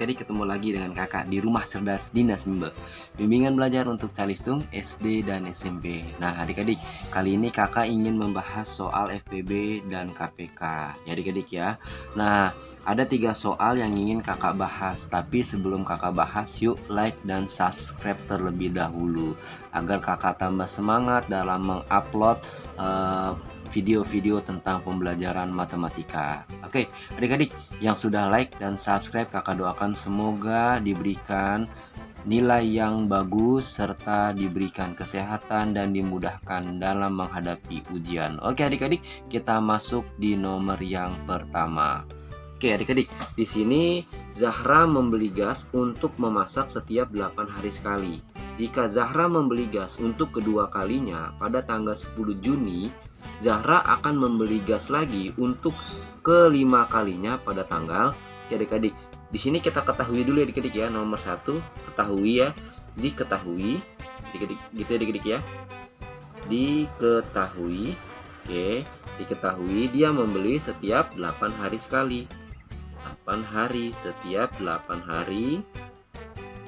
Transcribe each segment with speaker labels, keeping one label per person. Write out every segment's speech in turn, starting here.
Speaker 1: adik-adik, ketemu lagi dengan kakak di Rumah Cerdas Dinas Bimbel, bimbingan belajar untuk calistung SD dan SMP. Nah adik-adik, kali ini kakak ingin membahas soal FPB dan KPK ya adik-adik ya. Nah ada 3 soal yang ingin kakak bahas, tapi sebelum kakak bahas, yuk like dan subscribe terlebih dahulu agar kakak tambah semangat dalam mengupload video-video tentang pembelajaran matematika. Oke, adik-adik yang sudah like dan subscribe, kakak doakan semoga diberikan nilai yang bagus serta diberikan kesehatan dan dimudahkan dalam menghadapi ujian. Oke adik-adik, kita masuk di nomor yang pertama. Oke adik-adik, di sini Zahra membeli gas untuk memasak setiap 8 hari sekali. Jika Zahra membeli gas untuk kedua kalinya pada tanggal 10 Juni, Zahra akan membeli gas lagi untuk kelima kalinya pada tanggal. Oke adik-adik, di sini kita ketahui dulu ya adik-adik ya. Nomor 1 ketahui ya, diketahui adik-adik gitu ya adik-adik ya. Diketahui. Oke, diketahui dia membeli setiap 8 hari sekali. 8 hari, setiap 8 hari.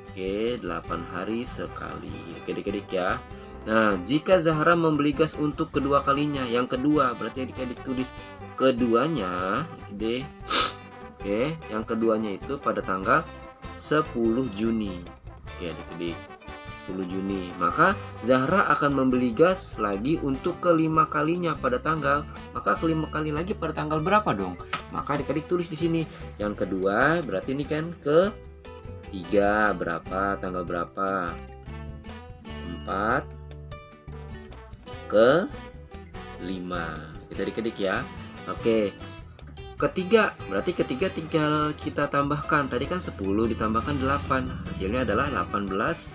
Speaker 1: Oke, 8 hari sekali. Oke adik-adik ya. Nah, jika Zahra membeli gas untuk kedua kalinya, yang kedua, berarti adik-adik tulis keduanya, deh. Oke, yang keduanya itu pada tanggal 10 Juni. Oke, adik-adik, 10 Juni. Maka Zahra akan membeli gas lagi untuk kelima kalinya pada tanggal. Maka kelima kali lagi pada tanggal berapa dong? Maka adik-adik tulis di sini. Yang kedua, berarti ini kan ke 3 berapa? Tanggal berapa? 4 ke 5. Kita adik-adik ya. Oke. Ketiga, berarti ketiga tinggal kita tambahkan. Tadi kan 10 ditambahkan 8. Hasilnya adalah 18.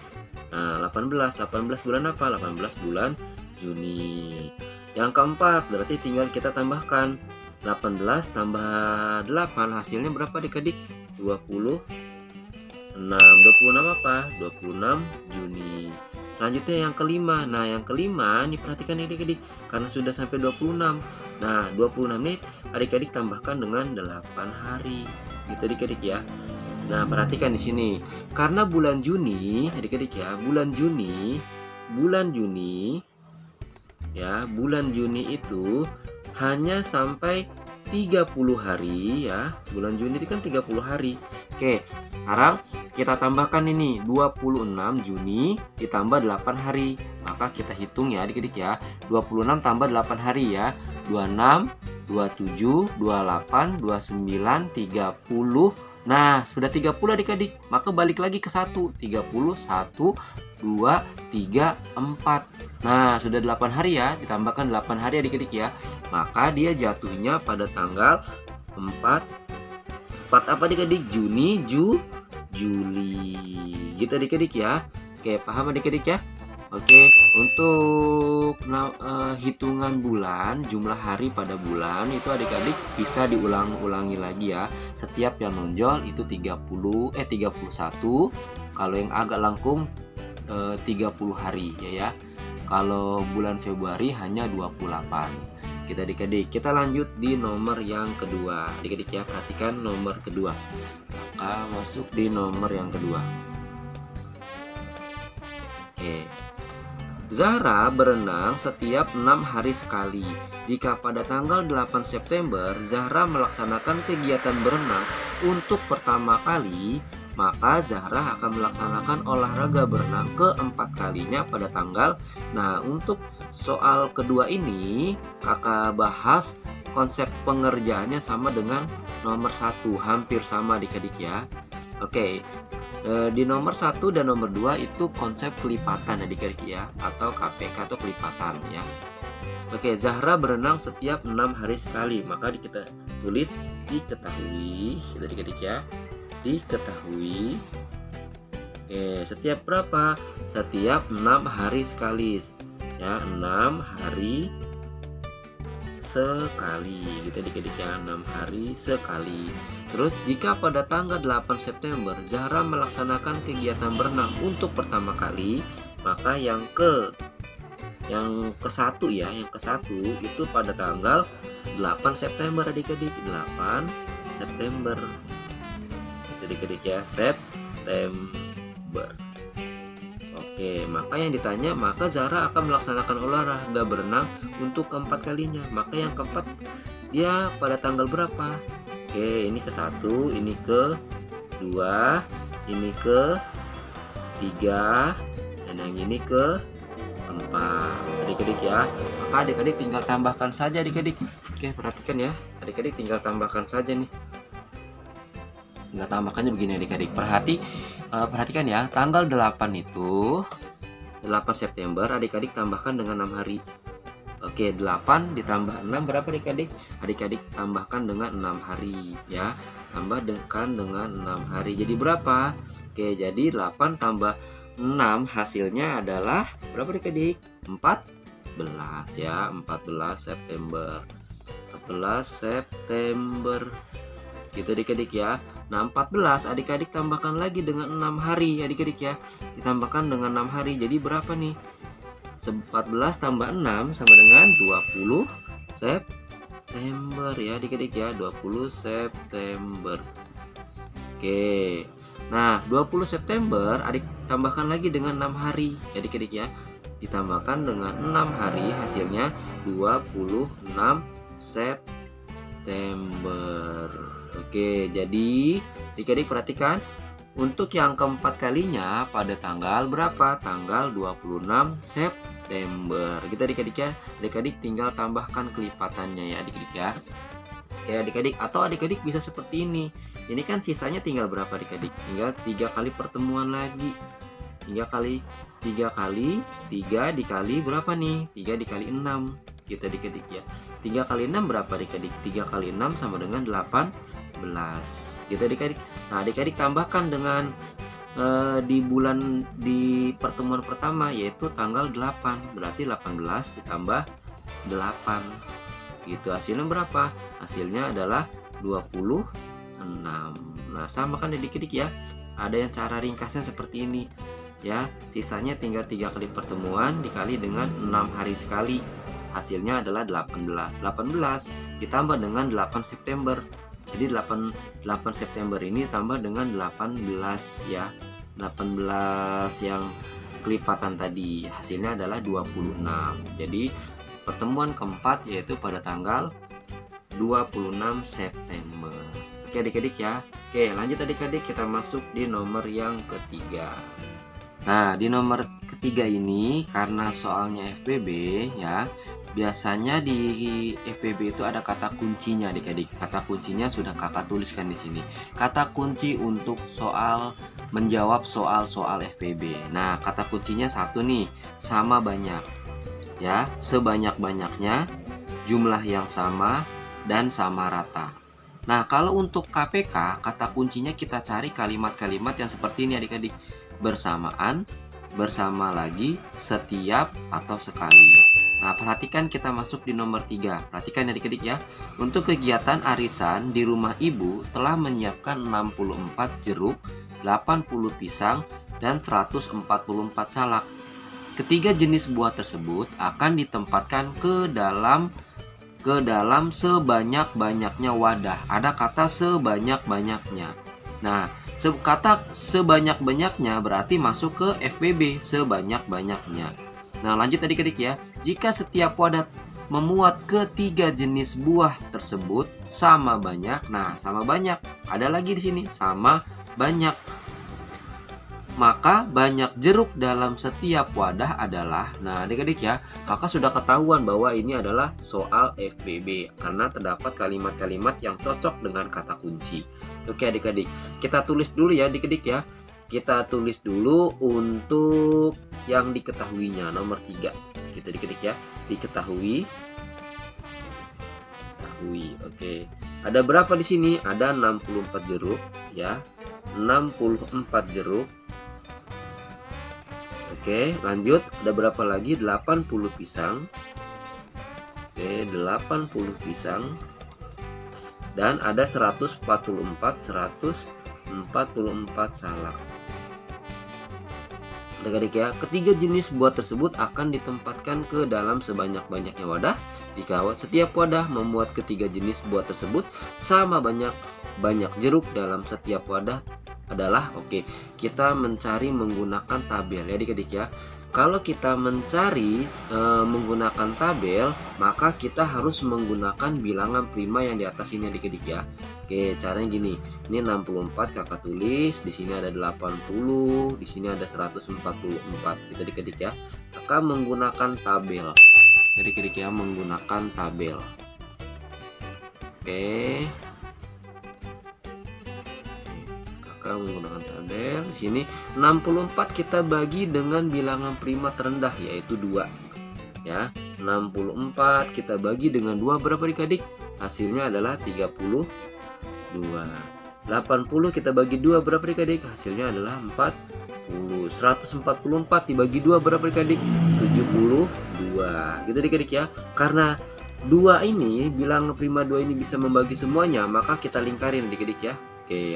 Speaker 1: Nah, 18 bulan apa? 18 bulan Juni. Yang keempat, berarti tinggal kita tambahkan 18 tambah 8. Hasilnya berapa adik-adik? 26. 26 apa? 26 Juni. Selanjutnya yang kelima. Nah, yang kelima ini perhatikan adik-adik, karena sudah sampai 26. Nah, 26 ini adik-adik tambahkan dengan 8 hari. Gitu adik-adik ya. Nah, perhatikan di sini. Karena bulan Juni, adik-adik ya, bulan Juni ya, bulan Juni itu hanya sampai 30 hari ya. Bulan Juni itu kan 30 hari. Oke, sekarang kita tambahkan ini 26 Juni ditambah 8 hari. Maka kita hitung ya adik-adik ya. 26 tambah 8 hari ya. 26, 27, 28, 29, 30. Nah, sudah 30 adik-adik. Maka balik lagi ke 1. 30, 1, 2, 3, 4. Nah, sudah 8 hari ya. Ditambahkan 8 hari adik-adik ya. Maka dia jatuhnya pada tanggal 4 apa adik-adik? Juni, Juli. Gitu adik-adik ya. Oke, paham adik-adik ya? Oke, untuk hitungan bulan, jumlah hari pada bulan itu adik-adik bisa diulang-ulangi lagi ya. Setiap yang menonjol itu 31. Kalau yang agak langkung 30 hari ya. Kalau bulan Februari hanya 28. Kita adik-adik, kita lanjut di nomor yang kedua. Adik-adik ya, perhatikan nomor kedua. Maka masuk di nomor yang kedua. Oke. Zahra berenang setiap 6 hari sekali. Jika pada tanggal 8 September Zahra melaksanakan kegiatan berenang untuk pertama kali, maka Zahra akan melaksanakan olahraga berenang keempat kalinya pada tanggal. Nah, untuk soal kedua ini kakak bahas konsep pengerjaannya sama dengan nomor 1, hampir sama adik-adik ya. Oke. Di nomor 1 dan nomor 2 itu konsep kelipatan adik-adik ya, atau KPK atau kelipatan ya. Oke, Zahra berenang setiap 6 hari sekali. Maka kita tulis diketahui adik-adik ya. Diketahui. Oke, setiap berapa? Setiap 6 hari sekali. Ya, 6 hari sekali. Gitu adik-adik ya, 6 hari sekali. Terus jika pada tanggal 8 September Zahra melaksanakan kegiatan berenang untuk pertama kali, maka yang ke satu ya, yang ke satu itu pada tanggal 8 September adik-adik. 8 September. adik-adik ya, September. Oke, maka yang ditanya, maka Zara akan melaksanakan olahraga berenang untuk keempat kalinya. Maka yang keempat dia pada tanggal berapa? Oke, ini ke 1, ini ke 2, ini ke 3, dan yang ini ke 4. Adik-adik ya. Maka adik-adik tinggal tambahkan saja adik-adik. Oke, perhatikan ya. Adik-adik tinggal tambahkan saja nih. Tinggal tambahkannya begini adik-adik. Perhatikan ya, tanggal 8 itu 8 September adik-adik tambahkan dengan 6 hari. Oke, 8 ditambah 6 berapa adik-adik? Adik-adik tambahkan dengan 6 hari ya. Tambahkan dengan 6 hari. Jadi berapa? Oke, jadi 8 tambah 6 hasilnya adalah berapa adik-adik? 14 ya, 14 September. 14 September. Gitu adik-adik ya. Nah, 14 adik-adik tambahkan lagi dengan 6 hari adik-adik ya. Ditambahkan dengan 6 hari. Jadi berapa nih? 14 tambah 6 sama dengan 20 September ya adik-adik ya. 20 September. Oke. Nah, 20 September adik tambahkan lagi dengan 6 hari adik-adik ya. Ditambahkan dengan 6 hari hasilnya 26 September. Oke, jadi adik-adik perhatikan, untuk yang keempat kalinya pada tanggal berapa? Tanggal 26 September. Kita adik-adik ya, adik-adik tinggal tambahkan kelipatannya ya adik-adik ya. Oke adik-adik, atau adik-adik bisa seperti ini. Ini kan sisanya tinggal berapa adik-adik? Tinggal 3 kali pertemuan lagi. 3 kali 3 dikali berapa nih? 3 dikali 6. Kita adik-adik ya. 3 kali 6 berapa adik-adik? 3 kali 6 sama dengan 18. Gitu adik-adik. Nah, adik-adik tambahkan dengan di pertemuan pertama yaitu tanggal 8. Berarti 18 ditambah 8. Gitu. Hasilnya berapa? Hasilnya adalah 26. Nah, sama kan adik-adik ya. Ada yang cara ringkasnya seperti ini. Ya, sisanya tinggal 3 kali pertemuan dikali dengan 6 hari sekali. Hasilnya adalah 18. 18 ditambah dengan 8 September. Jadi 8 September ini tambah dengan 18 ya. 18 yang kelipatan tadi. Hasilnya adalah 26. Jadi pertemuan keempat yaitu pada tanggal 26 September. Oke adik-adik ya. Oke, lanjut adik-adik, kita masuk di nomor yang ketiga. Nah, di nomor ketiga ini karena soalnya FPB ya, biasanya di FPB itu ada kata kuncinya adik-adik. Kata kuncinya sudah kakak tuliskan di sini. Kata kunci untuk menjawab soal-soal FPB. Nah, kata kuncinya satu nih, sama banyak. Ya, sebanyak-banyaknya, jumlah yang sama, dan sama rata. Nah, kalau untuk KPK, kata kuncinya kita cari kalimat-kalimat yang seperti ini adik-adik. Bersamaan, bersama lagi, setiap, atau sekali. Nah, perhatikan kita masuk di nomor 3. Perhatikan adik-adik ya. Untuk kegiatan arisan di rumah ibu telah menyiapkan 64 jeruk, 80 pisang, dan 144 salak. Ketiga jenis buah tersebut akan ditempatkan ke dalam sebanyak-banyaknya wadah. Ada kata sebanyak-banyaknya. Nah, kata sebanyak-banyaknya berarti masuk ke FPB, sebanyak-banyaknya. Nah, lanjut adik-adik ya. Jika setiap wadah memuat ketiga jenis buah tersebut sama banyak. Nah, sama banyak. Ada lagi di sini, sama banyak. Maka banyak jeruk dalam setiap wadah adalah. Nah, adik-adik ya, kakak sudah ketahuan bahwa ini adalah soal FPB karena terdapat kalimat-kalimat yang cocok dengan kata kunci. Oke adik-adik, kita tulis dulu ya adik-adik ya. Kita tulis dulu untuk yang diketahuinya, nomor 3. Kita adik-adik ya, diketahui. Oke. Ada berapa di sini? Ada 64 jeruk ya. 64 jeruk. Oke, lanjut. Ada berapa lagi? 80 pisang. Oke, 80 pisang. Dan ada 144 salak. Adik-adik ya, ketiga jenis buah tersebut akan ditempatkan ke dalam sebanyak-banyaknya wadah. Jika setiap wadah memuat ketiga jenis buah tersebut sama banyak jeruk dalam setiap wadah adalah kita mencari menggunakan tabel ya adik-adik ya. Kalau kita mencari menggunakan tabel, maka kita harus menggunakan bilangan prima yang di atas ini adik-adik ya. Caranya gini. Ini 64 kakak tulis, di sini ada 80, di sini ada 144 gitu adik-adik ya. Kakak menggunakan tabel. Adik-adik ya, menggunakan tabel. Menggunakan tabel. Di sini 64 kita bagi dengan bilangan prima terendah yaitu 2. Ya, 64 kita bagi dengan 2 berapa adik-adik? Hasilnya adalah 32. 80 kita bagi 2 berapa adik-adik? Hasilnya adalah 40. 144 dibagi 2 berapa adik-adik? 72. Gitu adik-adik ya. Karena 2 ini, bilangan prima 2 ini bisa membagi semuanya, maka kita lingkarin adik-adik ya.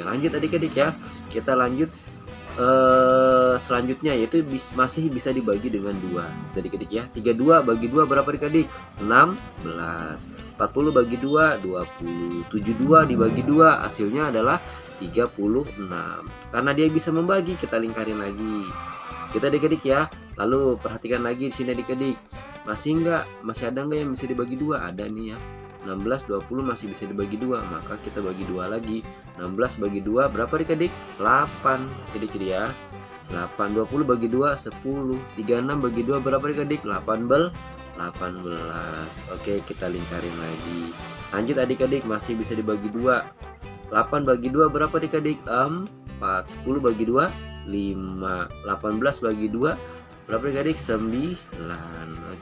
Speaker 1: Lanjut adik-adik ya. Kita lanjut selanjutnya yaitu masih bisa dibagi dengan 2 adik-adik ya. 32 bagi 2 berapa adik-adik? 16. 40 bagi 2 20. 72 dibagi 2 hasilnya adalah 36. Karena dia bisa membagi, kita lingkarin lagi. Kita adik-adik ya. Lalu perhatikan lagi di sini adik-adik. Masih ada nggak yang bisa dibagi 2? Ada nih ya. 16, 20 masih bisa dibagi 2, maka kita bagi 2 lagi. 16 bagi 2 berapa adik-adik? 8 adik-adik ya. 8, 20 bagi 2 10. 36 bagi 2 berapa adik-adik? 18. Kita lingkarin lagi. Lanjut adik-adik, masih bisa dibagi 2. 8 bagi 2 berapa adik-adik? 4. 10 bagi 2 5. 18 bagi 2 berapa adik-adik? 9.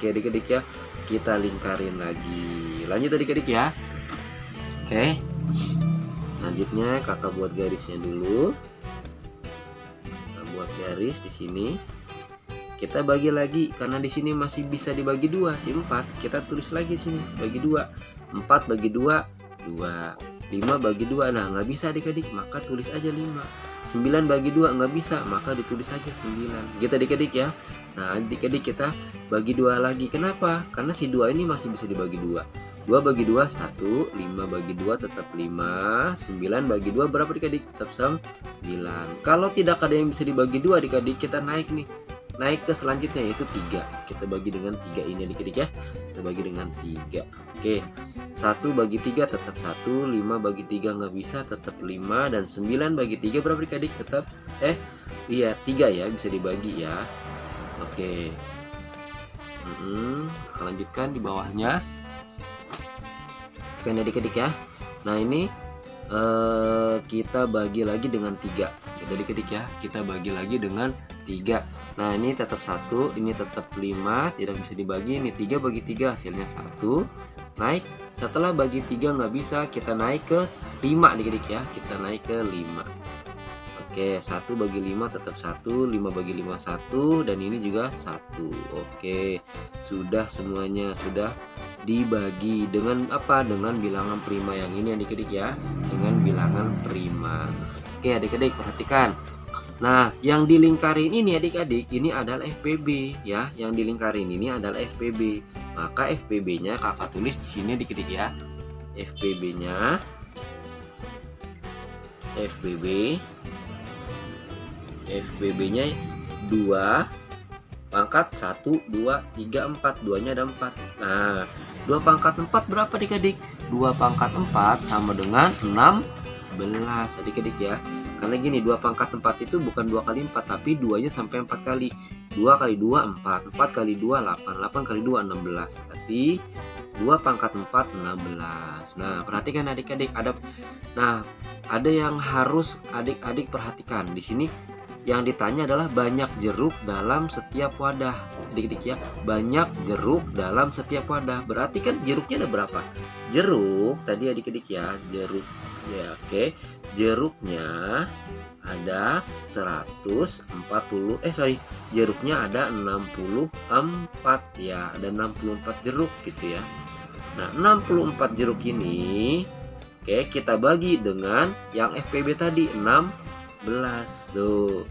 Speaker 1: Adik-adik ya, kita lingkarin lagi. Lanjut adik-adik ya. Lanjutnya kakak buat garisnya dulu. Kita buat garis di sini. Kita bagi lagi karena di sini masih bisa dibagi 2, si 4. Kita tulis lagi di sini, bagi 2. 4 bagi 2 2. 5 bagi 2. Nah, nggak bisa adik-adik, maka tulis aja 5. 9 bagi 2 nggak bisa, maka ditulis aja 9. Gitu adik-adik ya. Nah, adik-adik kita bagi 2 lagi. Kenapa? Karena si 2 ini masih bisa dibagi 2. 2 bagi 2 1, 5 bagi 2 tetap 5, 9 bagi 2 berapa adik-adik? Tetap 9. Kalau tidak ada yang bisa dibagi 2 adik-adik, kita naik nih. Naik ke selanjutnya yaitu 3. Kita bagi dengan 3 ini adik-adik ya. Kita bagi dengan 3. 1 bagi 3 tetap 1, 5 bagi 3 nggak bisa, tetap 5, dan 9 bagi 3 berapa adik-adik? Tetap 3 ya, bisa dibagi ya. Lanjutkan di bawahnya. Adik-adik ya. Nah, ini kita bagi lagi dengan 3. Adik-adik ya, kita bagi lagi dengan 3. Nah, ini tetap 1, ini tetap 5, tidak bisa dibagi. Ini 3 bagi 3 hasilnya 1. Naik, setelah bagi 3 nggak bisa, kita naik ke 5 adik-adik ya. Kita naik ke 5. 1 bagi 5 tetap 1, 5 bagi 5 1, dan ini juga 1. Sudah semuanya sudah dibagi dengan apa? Dengan bilangan prima yang ini adik-adik ya. Dengan bilangan prima. Adik-adik perhatikan. Nah, yang dilingkarin ini adik-adik, ini adalah FPB ya. Yang dilingkarin ini adalah FPB. Maka FPB-nya kakak tulis di sini adik-adik ya. FPB-nya FPB-nya 2 pangkat 1 2 3 4. 2-nya ada 4. Nah, 2 pangkat 4 berapa adik-adik? 2 pangkat 4 sama dengan 16 adik-adik ya. Karena gini, 2 pangkat 4 itu bukan 2 kali 4, tapi 2-nya sampai 4 kali. 2 kali 2 4, 4 kali 2 8, 8 kali 2 16. Berarti 2 pangkat 4 16. Nah, perhatikan adik-adik, ada yang harus adik-adik perhatikan. Di sini yang ditanya adalah banyak jeruk dalam setiap wadah. Adik-adik ya, banyak jeruk dalam setiap wadah. Berarti kan jeruknya ada berapa? Jeruk tadi adik-adik ya, jeruk ya. Jeruknya ada 140, jeruknya ada 64 ya, ada 64 jeruk gitu ya. Nah, 64 jeruk ini kita bagi dengan yang FPB tadi 16 tuh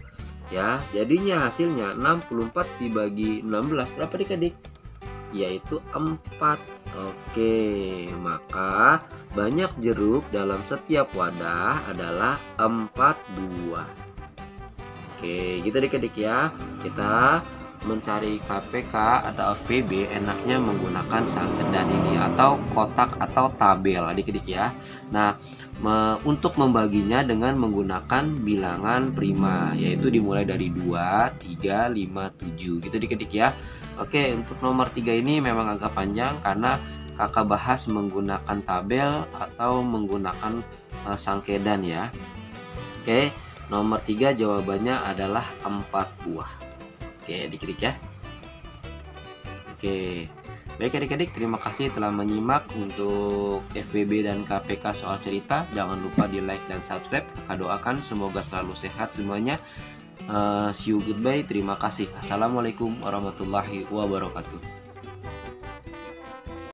Speaker 1: ya. Jadinya hasilnya 64 dibagi 16 berapa adik-adik? Yaitu 4. Oke, maka banyak jeruk dalam setiap wadah adalah 4 buah. Oke, gitu adik-adik ya. Kita mencari KPK atau FPB enaknya menggunakan sangkedan ini atau kotak atau tabel adik-adik ya. Nah, untuk membaginya dengan menggunakan bilangan prima, yaitu dimulai dari 2, 3, 5, 7 gitu adik-adik ya. Oke, untuk nomor 3 ini memang agak panjang karena kakak bahas menggunakan tabel atau menggunakan sangkedan ya. Oke, nomor 3 jawabannya adalah 4 buah. Oke, adik-adik ya. Oke, baik adik-adik, terima kasih telah menyimak untuk FBB dan KPK soal cerita. Jangan lupa di like dan subscribe. Kakak doakan semoga selalu sehat semuanya. See you, goodbye, terima kasih. Assalamualaikum warahmatullahi wabarakatuh.